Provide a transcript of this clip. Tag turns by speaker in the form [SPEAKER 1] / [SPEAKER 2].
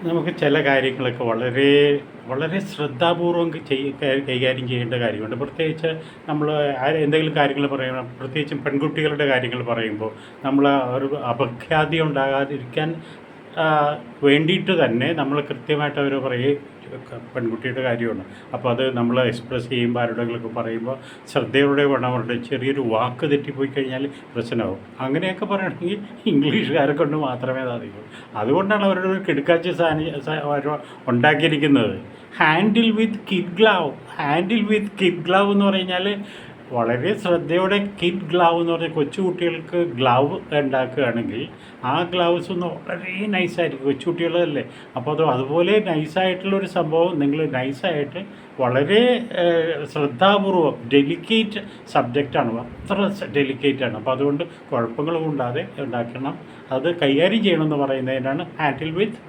[SPEAKER 1] നമുക്ക് ചില കാര്യങ്ങളൊക്കെ വളരെ വളരെ ശ്രദ്ധാപൂർവം കൈകാര്യം ചെയ്യേണ്ട കാര്യമുണ്ട്. പ്രത്യേകിച്ച് നമ്മൾ എന്തെങ്കിലും കാര്യങ്ങൾ പറയുമ്പോൾ, പ്രത്യേകിച്ചും പെൺകുട്ടികളുടെ കാര്യങ്ങൾ പറയുമ്പോൾ നമ്മൾ ഒരു അപഖ്യാതി ഉണ്ടാകാതിരിക്കാൻ വേണ്ടിയിട്ട് തന്നെ നമ്മൾ കൃത്യമായിട്ട് അവർ പറയും പെൺകുട്ടിയുടെ കാര്യമാണ്. അപ്പോൾ അത് നമ്മൾ എക്സ്പ്രസ് ചെയ്യുമ്പോൾ ആരോടെങ്കിലൊക്കെ പറയുമ്പോൾ ശ്രദ്ധയോടെ വേണം. അവരുടെ ചെറിയൊരു വാക്ക് തെറ്റിപ്പോയി കഴിഞ്ഞാൽ പ്രശ്നമാവും. അങ്ങനെയൊക്കെ പറയണമെങ്കിൽ ഇംഗ്ലീഷുകാരെ കൊണ്ട് മാത്രമേ സാധിക്കൂ. അതുകൊണ്ടാണ് അവരുടെ ഒരു കിടുക്കാച്ചി ഉണ്ടാക്കിയിരിക്കുന്നത്. Handle with kid glove. Handle with kid glove എന്ന് പറഞ്ഞാൽ വളരെ ശ്രദ്ധയോടെ കിഡ് ഗ്ലൗ എന്ന് പറഞ്ഞാൽ കൊച്ചു കുട്ടികൾക്ക് ഗ്ലൗ ഉണ്ടാക്കുകയാണെങ്കിൽ ആ ഗ്ലൗസ് ഒന്ന് വളരെ നൈസായിരിക്കും. കൊച്ചു കുട്ടികളല്ലേ, അപ്പോൾ അതുപോലെ നൈസായിട്ടുള്ളൊരു സംഭവം നിങ്ങൾ നൈസായിട്ട് വളരെ ശ്രദ്ധാപൂർവം, ഡെലിക്കേറ്റ് സബ്ജക്റ്റാണ്, അത്ര ഡെലിക്കേറ്റാണ്. അപ്പോൾ അതുകൊണ്ട് കുഴപ്പങ്ങൾ കൂടാതെ ഉണ്ടാക്കണം. അത് കൈകാര്യം ചെയ്യണമെന്ന് പറയുന്നതിനാണ് ഹാൻഡിൽ വിത്ത്